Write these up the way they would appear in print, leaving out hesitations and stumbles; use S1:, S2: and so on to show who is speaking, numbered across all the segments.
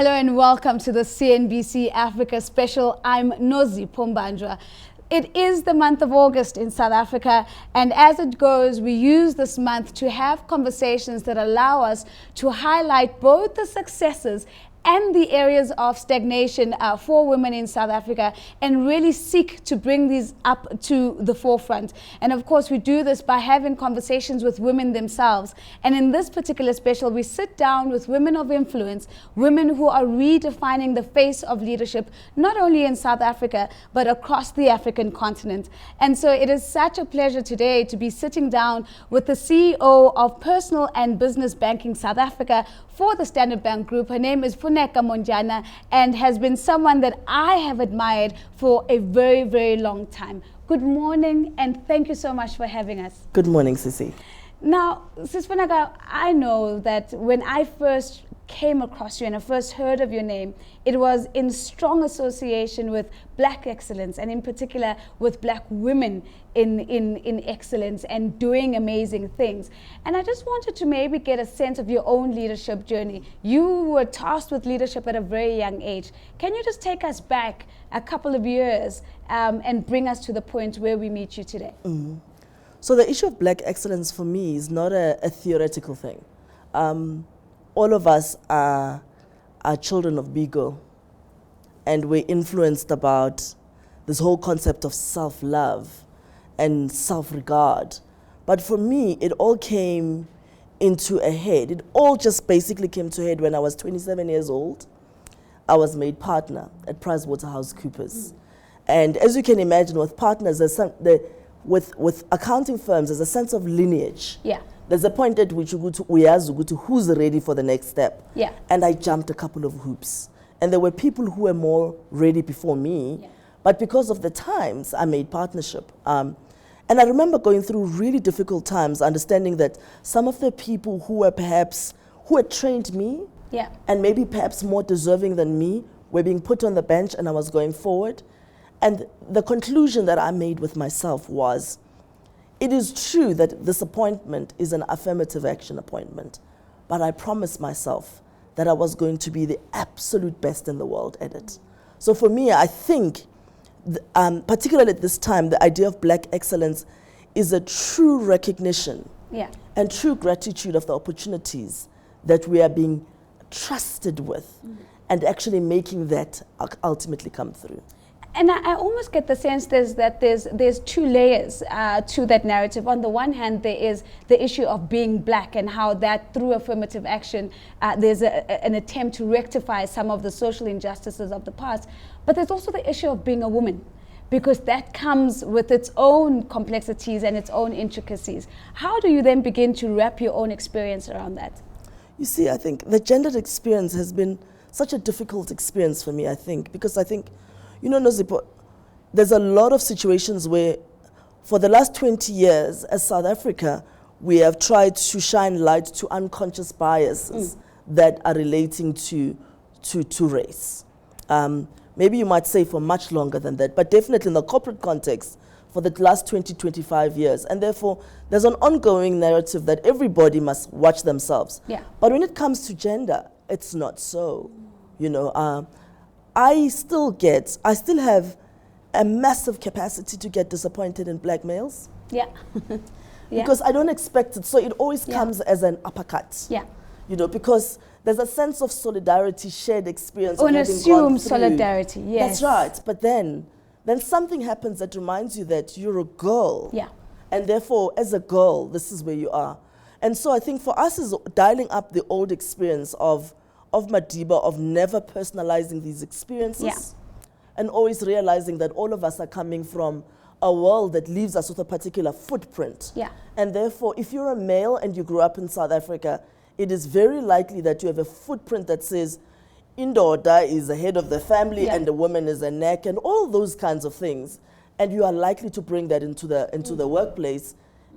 S1: Hello and welcome to the CNBC Africa special. I'm Nozi Pombanjwa. It is the month of August in South Africa, and as it goes, we use this month to have conversations that allow us to highlight both the successes and the areas of stagnation for women in South Africa, and really seek to bring these up to the forefront. And of course, we do this by having conversations with women themselves. And in this particular special, we sit down with women of influence, women who are redefining the face of leadership, not only in South Africa, but across the African continent. And so it is such a pleasure today to be sitting down with the CEO of Personal and Business Banking South Africa for the Standard Bank Group. Her name is Funeka Montjane, and has been someone that I have admired for a very, very long time. Good morning, and thank you so much for having us.
S2: Good morning, Sissy.
S1: Now, Sis Funeka, I know that when I first came across you and I first heard of your name, it was in strong association with Black excellence, and in particular with Black women in excellence and doing amazing things. And I just wanted to maybe get a sense of your own leadership journey. You were tasked with leadership at a very young age. Can you just take us back a couple of years and bring us to the point where we meet you today?
S2: Mm-hmm. So the issue of Black excellence for me is not a theoretical thing. All of us are children of Bigo, and we're influenced about this whole concept of self-love and self-regard. But for me, it all came into a head. It all just basically came to a head when I was 27 years old. I was made partner at PricewaterhouseCoopers. And as you can imagine, with partners, with accounting firms, there's a sense of lineage.
S1: Yeah.
S2: There's a point at which you go to who's ready for the next step.
S1: Yeah.
S2: And I jumped a couple of hoops. And there were people who were more ready before me.
S1: Yeah.
S2: But because of the times, I made partnership. And I remember going through really difficult times, understanding that some of the people who had trained me,
S1: yeah,
S2: and maybe perhaps more deserving than me, were being put on the bench, and I was going forward. And the conclusion that I made with myself was, it is true that this appointment is an affirmative action appointment, but I promised myself that I was going to be the absolute best in the world at it. So for me, I think, particularly at this time, the idea of Black excellence is a true recognition,
S1: yeah,
S2: and true gratitude of the opportunities that we are being trusted with, and actually making that ultimately come through.
S1: And I almost get the sense there's two layers to that narrative. On the one hand, there is the issue of being Black, and how that through affirmative action, there's an attempt to rectify some of the social injustices of the past. But there's also the issue of being a woman, because that comes with its own complexities and its own intricacies. How do you then begin to wrap your own experience around that?
S2: You see, I think the gendered experience has been such a difficult experience for me, I think, because I think, you know, Nozipo, there's a lot of situations where for the last 20 years as South Africa, we have tried to shine light to unconscious biases that are relating to race. Maybe you might say for much longer than that, but definitely in the corporate context for the last 20, 25 years. And therefore, there's an ongoing narrative that everybody must watch themselves.
S1: Yeah.
S2: But when it comes to gender, it's not so. You know, I still have a massive capacity to get disappointed in Black males.
S1: Yeah. Yeah.
S2: Because I don't expect it, so it always comes as an uppercut.
S1: Yeah.
S2: You know, because there's a sense of solidarity, shared experience.
S1: Or an assumed solidarity, yes.
S2: That's right, but then something happens that reminds you that you're a girl.
S1: Yeah.
S2: And therefore, as a girl, this is where you are. And so I think for us is dialing up the old experience of Madiba, of never personalizing these experiences,
S1: yeah,
S2: and always realizing that all of us are coming from a world that leaves us with a particular footprint.
S1: Yeah.
S2: And therefore, if you're a male and you grew up in South Africa, it is very likely that you have a footprint that says, Indoda is the head of the family, yeah, and the woman is a neck, and all those kinds of things. And you are likely to bring that into the workplace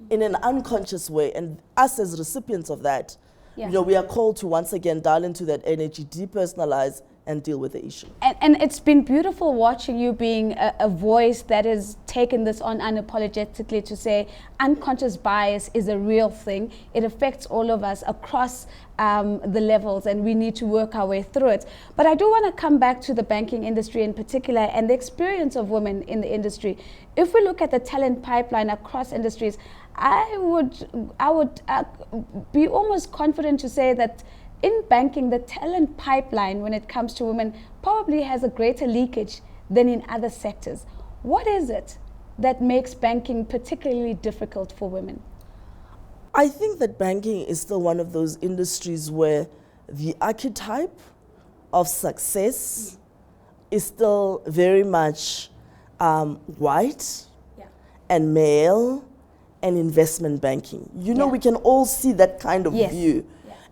S2: in an unconscious way. And us as recipients of that,
S1: yeah,
S2: you know, we are called to once again dial into that energy, depersonalize, and deal with the issue.
S1: And it's been beautiful watching you being a voice that has taken this on unapologetically to say unconscious bias is a real thing. It affects all of us across the levels, and we need to work our way through it. But I do want to come back to the banking industry in particular and the experience of women in the industry. If we look at the talent pipeline across industries, I would be almost confident to say that in banking, the talent pipeline when it comes to women probably has a greater leakage than in other sectors. What is it that makes banking particularly difficult for women?
S2: I think that banking is still one of those industries where the archetype of success is still very much white and male and investment banking. You know, we can all see that kind of view.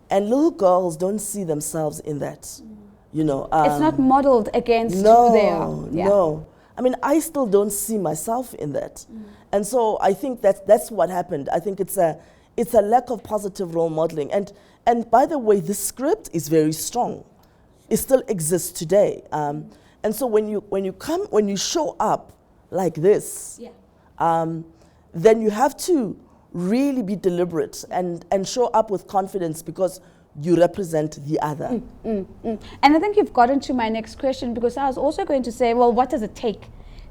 S2: And little girls don't see themselves in that, you know.
S1: It's not modeled against who they are.
S2: No. I mean, I still don't see myself in that. And so I think that's what happened. I think it's a lack of positive role modeling. And by the way, the script is very strong. It still exists today. And so when you show up like this, then you have to really be deliberate and show up with confidence because you represent the other.
S1: And I think you've gotten to my next question, because I was also going to say, well, what does it take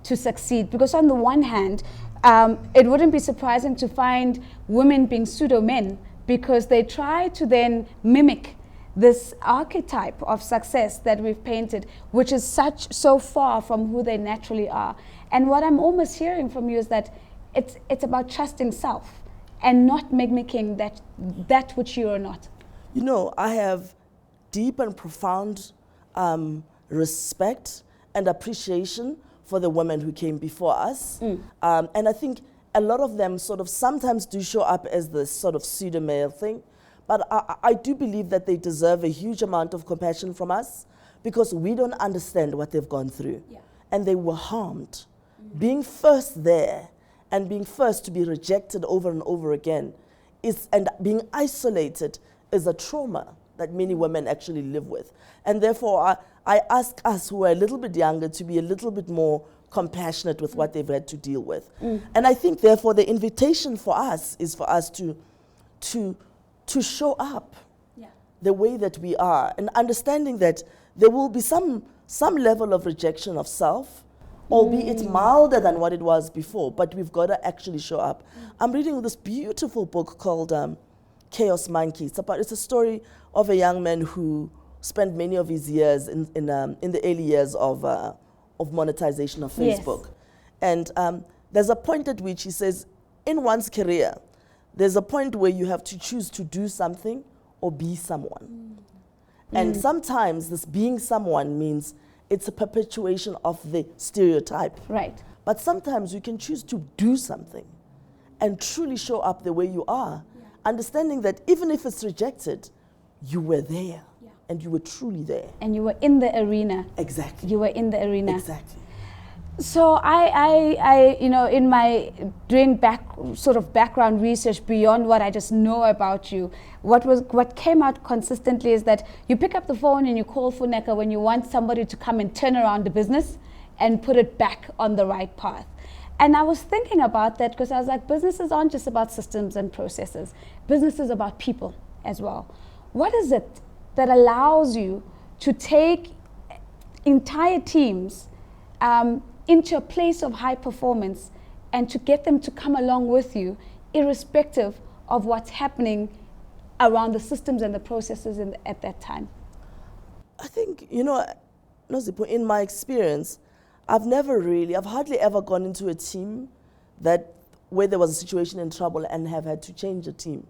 S1: to succeed? Because on the one hand, it wouldn't be surprising to find women being pseudo-men because they try to then mimic this archetype of success that we've painted, which is so far from who they naturally are. And what I'm almost hearing from you is that it's about trusting self and not mimicking that which you are not.
S2: You know, I have deep and profound respect and appreciation for the women who came before us. And I think a lot of them sort of sometimes do show up as this sort of pseudo-male thing. But I do believe that they deserve a huge amount of compassion from us because we don't understand what they've gone through. And they were harmed. Being first there and being first to be rejected over and over again and being isolated is a trauma that many women actually live with. And therefore, I ask us who are a little bit younger to be a little bit more compassionate with what they've had to deal with. And I think, therefore, the invitation for us is for us to show up the way that we are, and understanding that there will be some level of rejection of self, albeit milder than what it was before, but we've got to actually show up. I'm reading this beautiful book called Chaos Monkey. It's a story of a young man who spent many of his years in the early years of monetization of Facebook. And there's a point at which he says, in one's career, there's a point where you have to choose to do something or be someone. And sometimes this being someone means it's a perpetuation of the stereotype.
S1: Right.
S2: But sometimes you can choose to do something and truly show up the way you are, understanding that even if it's rejected, you were there and you were truly there.
S1: And you were in the arena.
S2: Exactly.
S1: You were in the arena.
S2: Exactly.
S1: So I you know, in my doing background research beyond what I just know about you, what came out consistently is that you pick up the phone and you call Funeka when you want somebody to come and turn around the business and put it back on the right path. And I was thinking about that because I was like, businesses aren't just about systems and processes. Business is about people as well. What is it that allows you to take entire teams into a place of high performance and to get them to come along with you, irrespective of what's happening around the systems and the processes at that time?
S2: I think, you know, Nozipo, in my experience, I've hardly ever gone into a team where there was a situation in trouble and have had to change a team.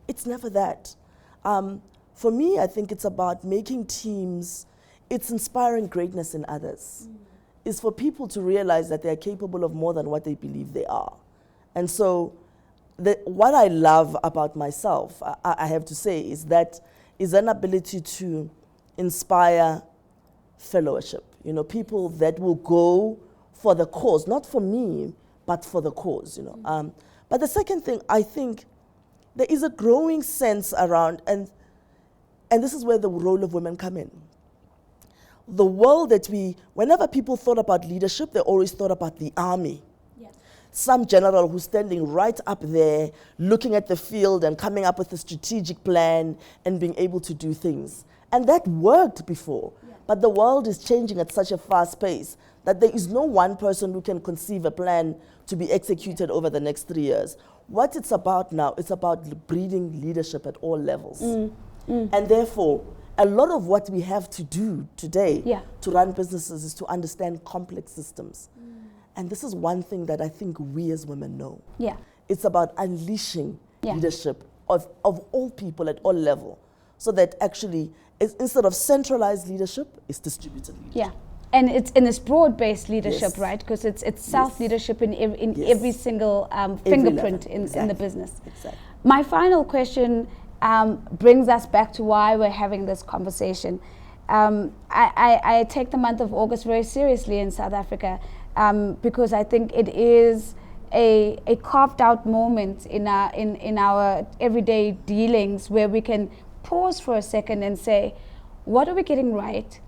S2: It's never that. For me, I think it's about making teams, it's inspiring greatness in others. Is for people to realize that they're capable of more than what they believe they are. And so what I love about myself, I have to say, is an ability to inspire fellowship. You know, people that will go for the cause, not for me, but for the cause, you know. But the second thing, I think there is a growing sense around, and this is where the role of women come in. the world that whenever people thought about leadership, they always thought about the army.
S1: Yeah.
S2: Some general who's standing right up there, looking at the field and coming up with a strategic plan and being able to do things. And that worked before. Yeah. But the world is changing at such a fast pace that there is no one person who can conceive a plan to be executed over the next 3 years. What it's about now, it's about breeding leadership at all levels. And therefore, a lot of what we have to do today to run businesses is to understand complex systems. And this is one thing that I think we as women know.
S1: Yeah.
S2: It's about unleashing leadership of all people at all levels, so that actually, instead of centralized leadership, it's distributed leadership.
S1: Yeah. And it's broad-based leadership,
S2: Yes.
S1: right? Because it's self-leadership in every single fingerprint in the business.
S2: Exactly.
S1: My final question brings us back to why we're having this conversation. I take the month of August very seriously in South Africa because I think it is a carved out moment in our everyday dealings where we can pause for a second and say, what are we getting right?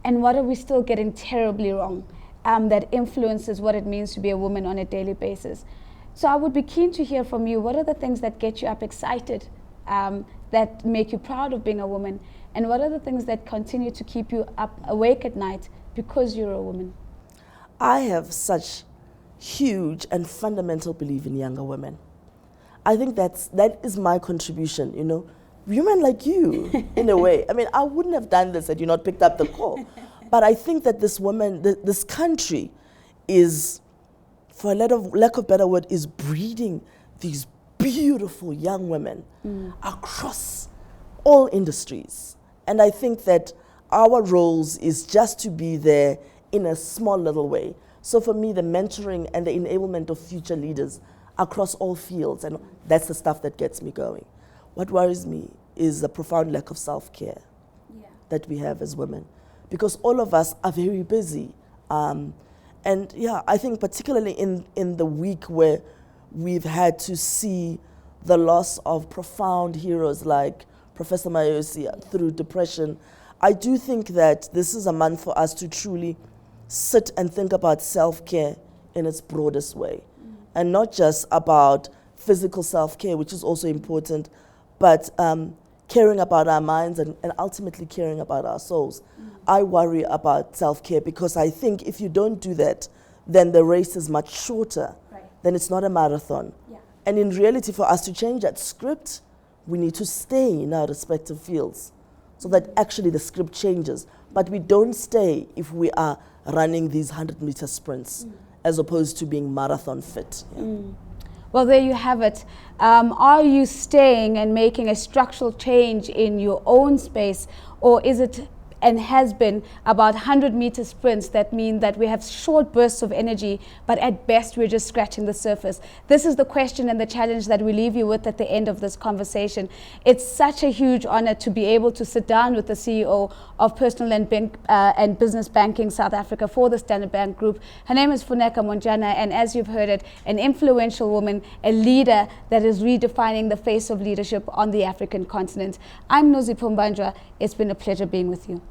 S1: And what are we still getting terribly wrong that influences what it means to be a woman on a daily basis? So I would be keen to hear from you. What are the things that get you up excited, that make you proud of being a woman? And what are the things that continue to keep you up awake at night because you're a woman?
S2: I have such huge and fundamental belief in younger women. I think that is my contribution, you know. Women like you, in a way. I mean, I wouldn't have done this had you not picked up the call. But I think that this woman, this country is, for a lack of better word, is breeding these beautiful young women across all industries. And I think that our roles is just to be there in a small little way. So for me, the mentoring and the enablement of future leaders across all fields, and that's the stuff that gets me going. What worries me is the profound lack of self-care that we have as women, because all of us are very busy. And yeah, I think particularly in the week where we've had to see the loss of profound heroes like Professor Mayosi through depression, I do think that this is a month for us to truly sit and think about self-care in its broadest way. And not just about physical self-care, which is also important, but caring about our minds and ultimately caring about our souls. I worry about self-care because I think if you don't do that, then the race is much shorter.
S1: Right.
S2: Then it's not a marathon. Yeah. And in reality, for us to change that script, we need to stay in our respective fields so that actually the script changes. But we don't stay if we are running these 100-meter sprints as opposed to being marathon fit. Yeah.
S1: Well, there you have it. Are you staying and making a structural change in your own space, or is it and has been about 100-meter sprints that mean that we have short bursts of energy, but at best we're just scratching the surface? This is the question and the challenge that we leave you with at the end of this conversation. It's such a huge honor to be able to sit down with the CEO of Personal and Business Banking South Africa for the Standard Bank Group. Her name is Funeka Montjane, and as you've heard it, an influential woman, a leader that is redefining the face of leadership on the African continent. I'm Nozi Pumbandra. It's been a pleasure being with you.